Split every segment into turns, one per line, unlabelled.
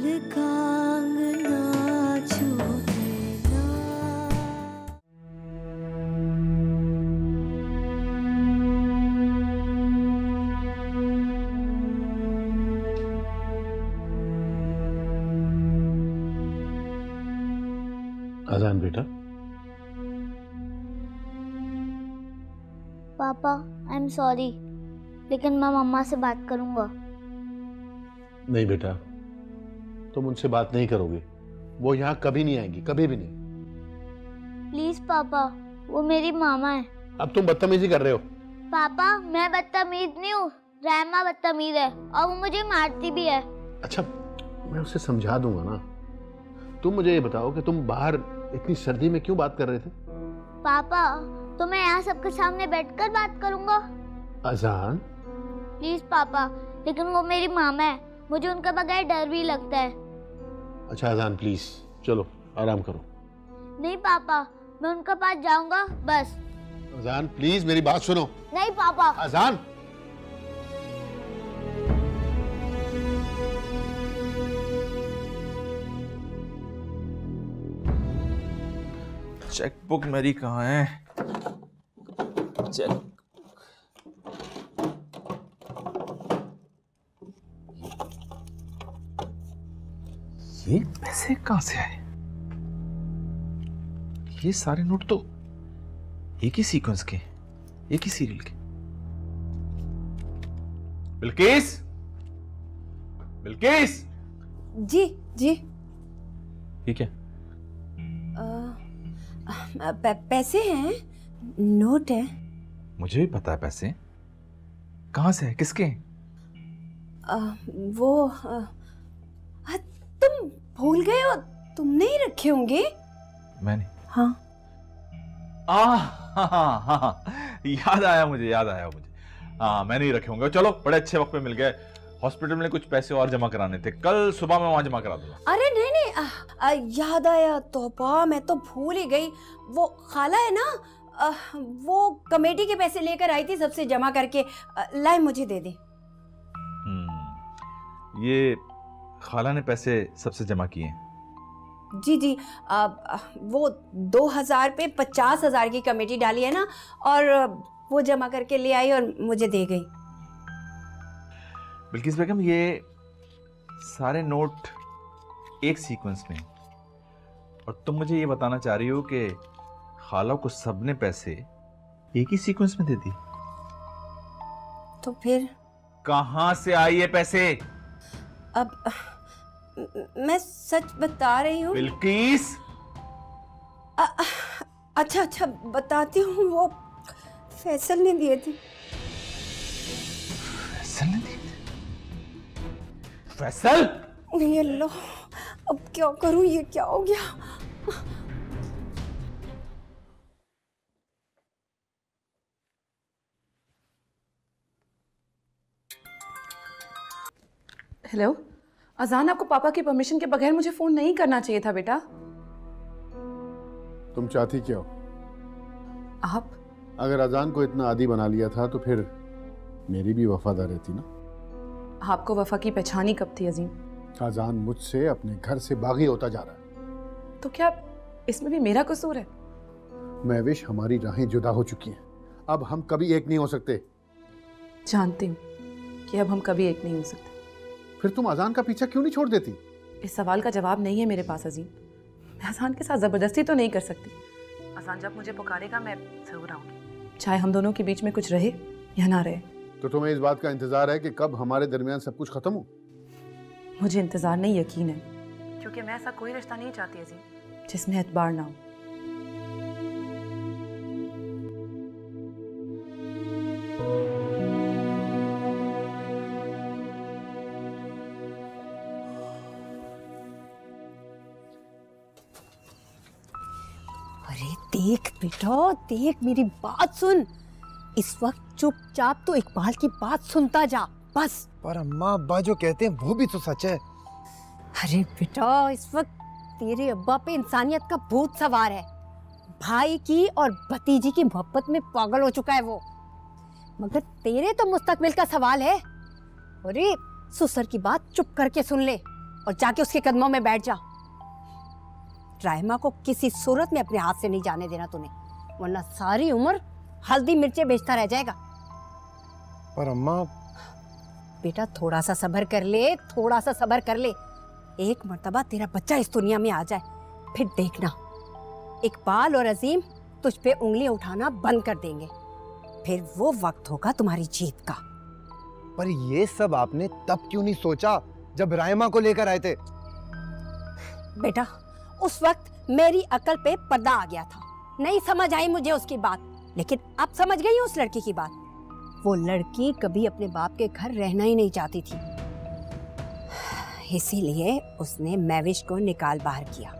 का अंगना छूटे ना।
अजान बेटा।
पापा आई एम सॉरी, लेकिन मैं मम्मा से बात करूंगा।
नहीं बेटा, तुम उनसे बात नहीं करोगे, वो यहाँ कभी नहीं आएंगी, कभी भी नहीं।
प्लीज पापा, वो मेरी मामा है।
अब तुम बदतमीजी कर रहे हो।
पापा मैं बदतमीज नहीं हूँ, रहमा बदतमीज है और वो मुझे मारती भी है।
अच्छा, मैं उसे समझा दूंगा ना। तुम मुझे ये बताओ कि तुम बाहर इतनी सर्दी में क्यों बात कर रहे थे?
पापा तो मैं यहाँ सबके सामने बैठकर बात करूंगा।
अजान
प्लीज पापा, लेकिन वो मेरी मामा है, मुझे उनके बगैर डर भी लगता है।
अच्छा अजान प्लीज, चलो आराम करो।
नहीं पापा, मैं उनके पास जाऊंगा बस।
अजान प्लीज मेरी बात सुनो।
नहीं पापा।
अजान
चेकबुक मेरी कहाँ है? चेक ये पैसे कहाँ से आए? ये सारे नोट तो एक ही सीक्वेंस के, एक ही सीरियल के। बिल्किस, बिल्किस।
जी जी।
ये क्या?
पैसे हैं, नोट है।
मुझे भी पता है पैसे कहाँ से है, किसके?
तुम भूल गए हो, तुमने ही रखे होंगे।
मैंने?
हाँ।
हाँ, याद आया मुझे। हाँ, मैंने ही रखे होंगे। चलो बड़े अच्छे वक्त पे मिल गए। हॉस्पिटल में कुछ पैसे और जमा कराने थे, कल सुबह मैं वहां जमा करा दूंगा।
अरे नहीं, याद आया तोपा, मैं तो भूल ही गई। वो खाला है ना, वो कमेटी के पैसे लेकर आई थी सबसे जमा करके। लाए मुझे दे दे।
ये खाला ने पैसे सबसे जमा किए हैं?
जी जी। वो 2000 पे 50,000 की कमेटी डाली है ना, और वो जमा करके ले आई और मुझे दे गई।
बिल्किस बेगम, ये सारे नोट एक सीक्वेंस में, और तुम मुझे ये बताना चाह रही हो कि खाला को सबने पैसे एक ही सीक्वेंस में दे दी?
तो फिर
कहां से आए ये पैसे?
अब मैं सच बता रही हूँ
बिल्किस।
अच्छा बताती हूँ। वो फैसल ने दिए थे।
फैसल ने दिए थे? फैसल?
ये लो, अब क्या करूँ, ये क्या हो गया?
हेलो अजान, आपको पापा की परमिशन के बगैर मुझे फोन नहीं करना चाहिए था बेटा।
तुम चाहती क्या हो?
आप
अगर अजान को इतना आदी बना लिया था तो फिर मेरी भी वफादार रहती ना।
आपको वफा की पहचान ही कब थी अजीम?
अजान मुझसे अपने घर से बागी होता जा रहा है।
तो क्या इसमें भी मेरा कसूर है?
महविश, हमारी राहें जुदा हो चुकी हैं, अब हम कभी एक नहीं हो सकते।
जानती हूँ कि अब हम कभी एक नहीं हो सकते।
फिर तुम अजान का पीछा क्यों नहीं छोड़ देती?
इस सवाल का जवाब नहीं है मेरे पास अजीम। मैं अजान के साथ जबरदस्ती तो नहीं कर सकती। अजान जब मुझे पुकारेगा मैं जरूर आऊंगी, चाहे हम दोनों के बीच में कुछ रहे या ना रहे।
तो तुम्हें इस बात का इंतजार है कि कब हमारे दरमियान सब कुछ खत्म हो?
मुझे इंतजार नहीं, यकीन है, क्योंकि मैं ऐसा कोई रिश्ता नहीं चाहती अजीम जिसमें एतबार ना हो।
अरे देख बेटा, देख, मेरी बात सुन। इस वक्त चुपचाप तो इकबाल की बात सुनता जा बस।
पर अम्मा, अब्बा जो कहते हैं वो भी तो सच है।
अरे बेटा, इस वक्त तेरे अब्बा पे इंसानियत का भूत सवार है। भाई की और भतीजी की मोहब्बत में पागल हो चुका है वो। मगर तेरे तो मुस्तकबिल का सवाल है। अरे ससुर की बात चुप करके सुन ले। और जाके उसके कदमों में बैठ जा। राहिमा को किसी सूरत में अपने हाथ से नहीं जाने देना तूने, वरना सारी उम्र हल्दी मिर्चें बेचता रह जाएगा।
पर अम्मा।
बेटा थोड़ा सा सब्र कर ले, थोड़ा सा सब्र कर ले। एक मर्तबा तेरा बच्चा इस दुनिया में आ जाए, फिर देखना इकबाल और अजीम तुझ पे उंगलियां उठाना बंद कर देंगे। फिर वो वक्त होगा तुम्हारी जीत का।
पर ये सब आपने तब क्यों नहीं सोचा जब राइमा को लेकर आए थे?
बेटा उस वक्त मेरी अकल पे पर्दा आ गया था, नहीं समझ आई मुझे उसकी बात, लेकिन अब समझ गई उस लड़की की बात। वो लड़की कभी अपने बाप के घर रहना ही नहीं चाहती थी, इसीलिए उसने महविश को निकाल बाहर किया।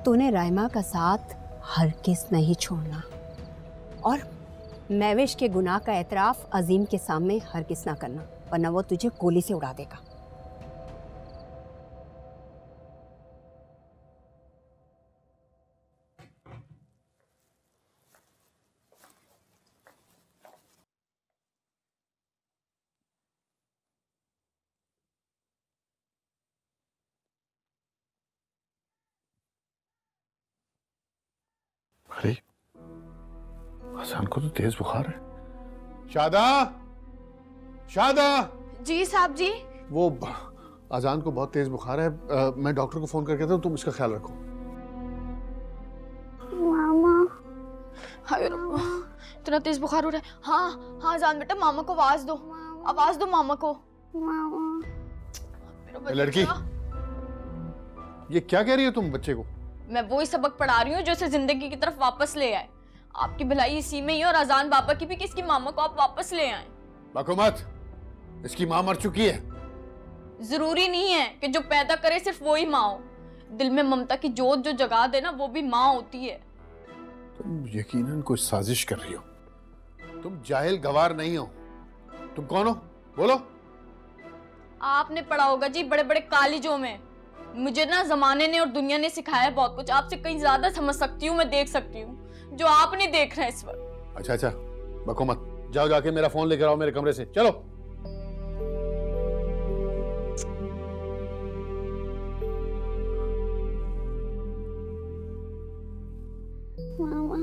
तूने राइमा का साथ हरगिज़ नहीं छोड़ना, और महविश के गुनाह का एतराफ अजीम के सामने हरगिज़ ना करना, वरना वो तुझे गोली से उड़ा देगा।
अरे हसन को तो तेज बुखार है। शादा, शादा।
जी साहब जी।
वो अजान को बहुत तेज बुखार है, मैं डॉक्टर को फोन करके कहता हूँ, तुम इसका ख्याल रखो।
मामा।
हाय रब्बा, इतना तेज बुखार हो रहा है। हाँ हाँ अजान बेटा, मामा को आवाज दो, आवाज दो मामा को।
मामा।
लड़की, ये क्या कह रही हो तुम बच्चे को?
मैं वो ही सबक पढ़ा रही हूँ जो इसे जिंदगी की तरफ वापस ले आए। आपकी भलाई इसी में ही, और अजान बाबा की भी, कि इसकी मामा को आप वापस ले आए।
बको मत, इसकी माँ मर चुकी है।
जरूरी नहीं है कि जो पैदा करे सिर्फ वो ही माँ हो। दिल में ममता की जोत जो जगा दे ना, वो भी माँ होती है।
तुम यकीनन कोई साजिश कर रही हो। तुम जाहिल गवार नहीं हो। तुम कौन हो बोलो?
आपने पढ़ा होगा जी बड़े बड़े कॉलेजों में। मुझे ना जमाने ने और दुनिया ने सिखाया बहुत कुछ। आपसे कहीं ज्यादा समझ सकती हूँ, मैं देख सकती हूँ जो आप नहीं देख रहे इस वक्त।
अच्छा अच्छा, बको मत, जाओ जाके मेरा फोन लेकर आओ मेरे कमरे से, चलो।
मामा।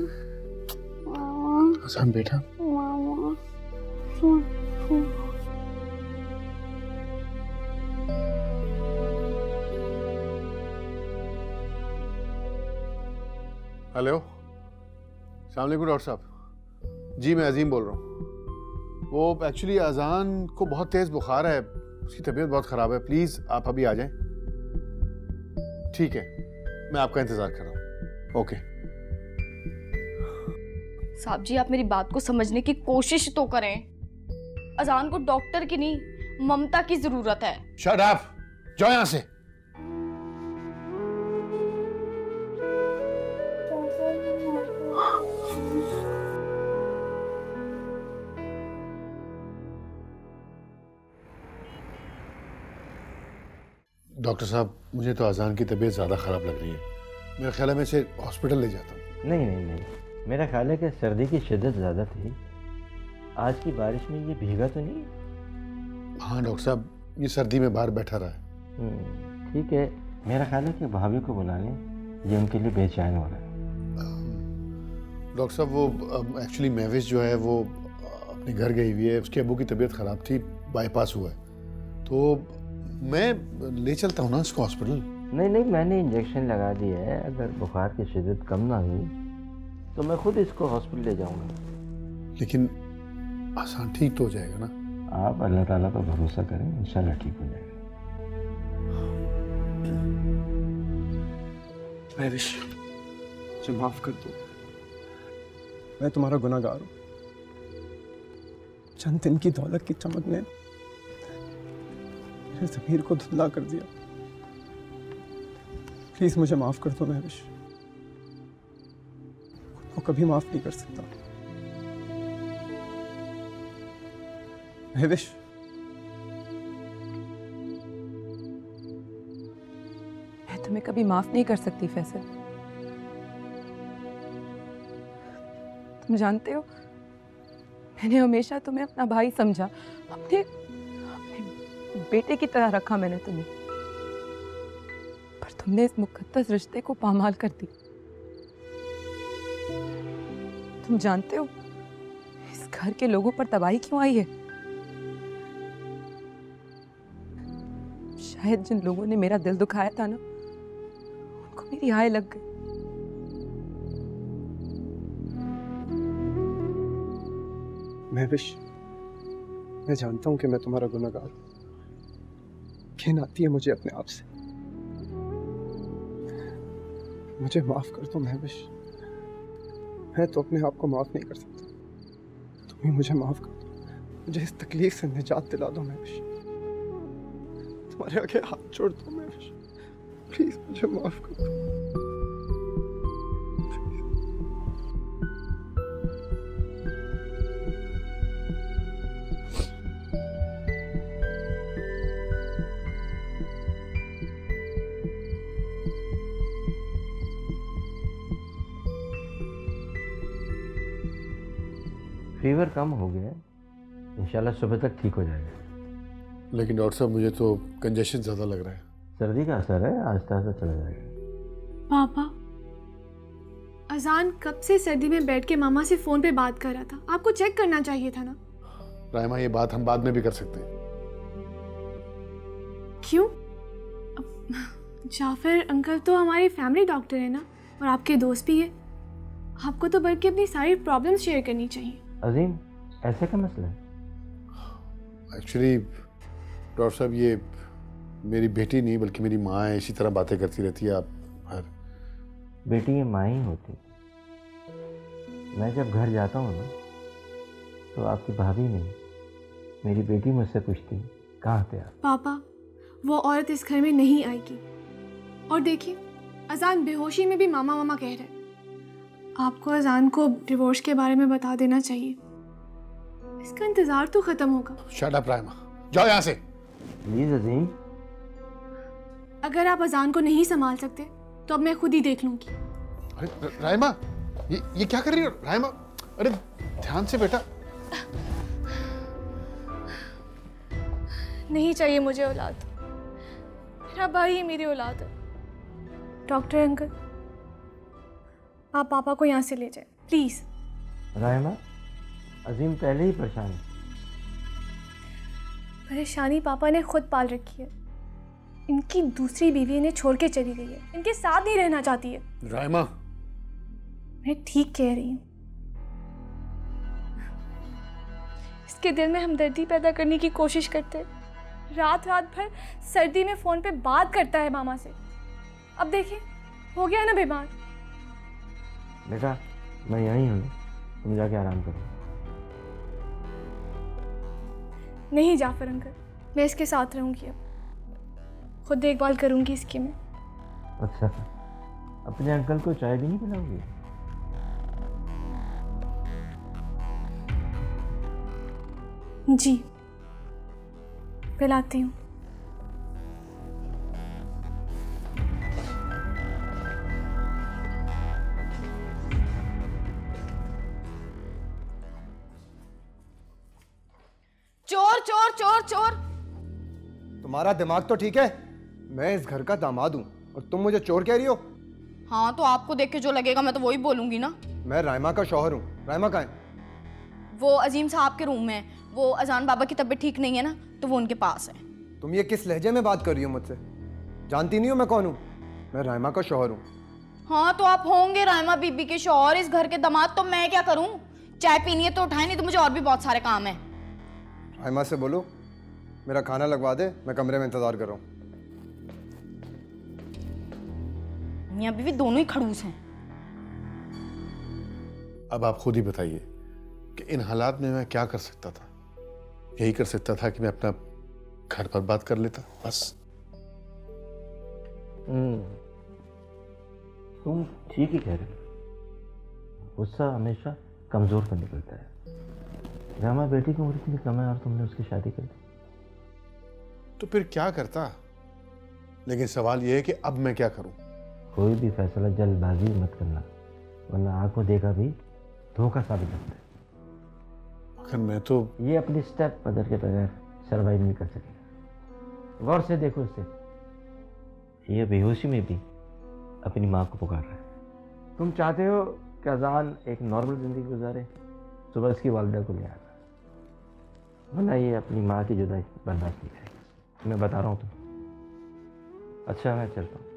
मामा।
हसन बेटा।
मामा।
हेलो, अस्सलाम वालेकुम डॉक्टर साहब। जी मैं अजीम बोल रहा हूँ। वो एक्चुअली अजान को बहुत तेज बुखार है, उसकी तबीयत बहुत ख़राब है। प्लीज़ आप अभी आ जाएं। ठीक है, मैं आपका इंतज़ार कर रहा हूँ। ओके
साहब जी, आप मेरी बात को समझने की कोशिश तो करें। अजान को डॉक्टर की नहीं, ममता की जरूरत है।
शट अप, जाओ यहाँ से। डॉक्टर साहब, मुझे तो अजान की तबीयत ज़्यादा ख़राब लग रही है। मेरा ख्याल है मैं इसे हॉस्पिटल ले जाता हूँ।
नहीं नहीं नहीं, मेरा ख्याल है कि सर्दी की शिद्दत ज़्यादा थी। आज की बारिश में ये भीगा तो नहीं?
हाँ डॉक्टर साहब, ये सर्दी में बाहर बैठा रहा है।
ठीक है, मेरा ख्याल है कि भाभी को बुला लें, ये उनके लिए बेचैन हो रहा है।
डॉक्टर साहब, वो एक्चुअली महविश जो है वो अपने घर गई हुई है। उसके अबू की तबीयत ख़राब थी, बाईपास हुआ है, तो मैं ले चलता हूँ ना इसको हॉस्पिटल।
नहीं नहीं, मैंने इंजेक्शन लगा दिया है। अगर बुखार की शिद्दत कम ना हुई तो मैं खुद इसको हॉस्पिटल ले जाऊंगा।
लेकिन आसान ठीक तो हो जाएगा ना?
आप अल्लाह ताला पर भरोसा करें, इंशाल्लाह ठीक हो जाएगा।
महविश, मुझे माफ कर दो, मैं तुम्हारा गुनाहगार हूँ। चंद दिन की दौलत की चमक ने मेरे ज़मीर को धुंधला कर दिया। प्लीज मुझे माफ कर दो महविश, खुद को कभी माफ नहीं कर सकता। महविश,
मैं तुम्हें कभी माफ नहीं कर सकती फैसल। तुम जानते हो, मैंने हमेशा तुम्हें अपना भाई समझा, अपने बेटे की तरह रखा मैंने तुम्हें।
पर तुमने इस मुकद्दस रिश्ते को पामाल कर दी। तुम जानते हो इस घर के लोगों पर तबाही क्यों आई है? शायद जिन लोगों ने मेरा दिल दुखाया था ना, उनको मेरी हाय लग गई।
महविश, मैं जानता हूं कि मैं तुम्हारा गुनहगार हूं। घिन आती है मुझे अपने आप से। मुझे माफ कर दो महविश। मैं तो अपने आप को माफ नहीं कर सकता। तुम ही मुझे माफ कर दो। मुझे इस तकलीफ से निजात दिला दो महविश। तुम्हारे आगे हाथ जोड़ दो महविश। प्लीज मुझे माफ कर दो।
फीवर कम हो गया है, इंशाल्लाह सुबह तक ठीक हो जाएगा।
लेकिन डॉक्टर साहब मुझे तो कंजेशन ज़्यादा लग रहा है।
सर्दी का असर है, आहिस्ता आहिस्ता चला जाएगा।
पापा, अजान कब से सर्दी में बैठ के मामा से फोन पे बात कर रहा था। आपको चेक करना चाहिए था ना।
राइमा, ये बात हम बाद में भी कर सकते हैं।
क्यों? जाफर अंकल तो हमारे फैमिली डॉक्टर है ना, और आपके दोस्त भी है। आपको तो बल्कि अपनी सारी प्रॉब्लम्स शेयर करनी चाहिए।
अजीम, ऐसे का मसला है?
एक्चुअली डॉक्टर साहब, ये मेरी बेटी नहीं बल्कि मेरी माँ है। इसी तरह बातें करती रहती है। आप हर
बेटी ये माँ ही होती। मैं जब घर जाता हूँ ना, तो आपकी भाभी नहीं, मेरी बेटी मुझसे पूछती कहाँ थे आप।
पापा, वो औरत इस घर में नहीं आएगी। और देखिए, अजान बेहोशी में भी मामा मामा कह रहा है। आपको अजान को डिवोर्स के बारे में बता देना चाहिए। इसका इंतजार तो खत्म होगा।
शट अप राइमा, जाओ यहाँ से।
प्लीज अजीम।
अगर आप अजान को नहीं संभाल सकते तो अब मैं खुद ही देख लूंगी।
अरे राइमा, ये क्या कर रही हो राइमा? अरे ध्यान से बेटा।
नहीं चाहिए मुझे औलाद। मेरा भाई ही मेरी औलाद है। डॉक्टर अंकल, आप पापा को यहाँ से ले जाए प्लीज।
राइमा, अजीम पहले ही परेशान है।
परेशानी पापा ने खुद पाल रखी है। इनकी दूसरी बीवी इन्हें छोड़ के चली गई है। इनके साथ नहीं रहना चाहती है।
राइमा,
मैं ठीक कह रही हूँ। इसके दिल में हमदर्दी पैदा करने की कोशिश करते हैं। रात रात भर सर्दी में फोन पे बात करता है मामा से। अब देखिए, हो गया ना बीमार।
बेटा, मैं यहीं हूँ, तुम जाके आराम करो।
नहीं जाफर अंकल, मैं इसके साथ रहूंगी। अब खुद देखभाल करूंगी इसकी मैं।
अच्छा, अपने अंकल को चाय भी नहीं पिलाओगी?
जी, पिलाती हूँ।
चोर चोर चोर चोर।
तुम्हारा दिमाग तो ठीक है? मैं इस घर का दामाद हूँ और तुम मुझे चोर कह रही हो?
हाँ, तो आपको देख के जो लगेगा मैं तो वही बोलूंगी ना।
मैं राइमा का शौहर हूँ। राइमा कहाँ है?
वो अजीम साहब के रूम में है। वो अजान बाबा की तबीयत ठीक नहीं है ना, तो वो उनके पास है।
तुम ये किस लहजे में बात कर रही हो मुझसे? जानती नहीं हो मैं कौन हूँ? मैं राइमा का शौहर हूँ।
हाँ, तो आप होंगे राइमा बीबी के शौहर, इस घर के दामाद। तो मैं क्या करूँ? चाय पीनी है तो उठाए, नहीं तो मुझे और भी बहुत सारे काम है।
राइमा से बोलो मेरा खाना लगवा दे, मैं कमरे में इंतजार कर रहा हूँ।
मियां बीवी दोनों ही खड़ूस हैं।
अब आप खुद ही बताइए कि इन हालात में मैं क्या कर सकता था? यही कर सकता था कि मैं अपना घर पर बात कर लेता, बस।
तुम ठीक ही कह रहे हो। गुस्सा हमेशा कमजोर पर निकलता है। रामा बेटी की उम्र इतनी कम है और तुमने उसकी शादी कर दी।
तो फिर क्या करता? लेकिन सवाल यह है कि अब मैं क्या करूं?
कोई भी फैसला जल्दबाजी मत करना, वरना आंखों देखा भी धोखा साबित होता है।
मगर मैं तो
ये अपनी स्टेप मदर के बगैर सर्वाइव नहीं कर सकेगा। गौर से देखो इसे, ये बेहोशी में भी अपनी माँ को पुकार रहा है। तुम चाहते हो कि अजान एक नॉर्मल ज़िंदगी गुजारे, सुबह इसकी वालिदा को ले आना, वरना ये अपनी माँ की जुदाई बर्दाश्त नहीं करेगी। मैं बता रहा हूँ तुम। अच्छा मैं चलता हूँ।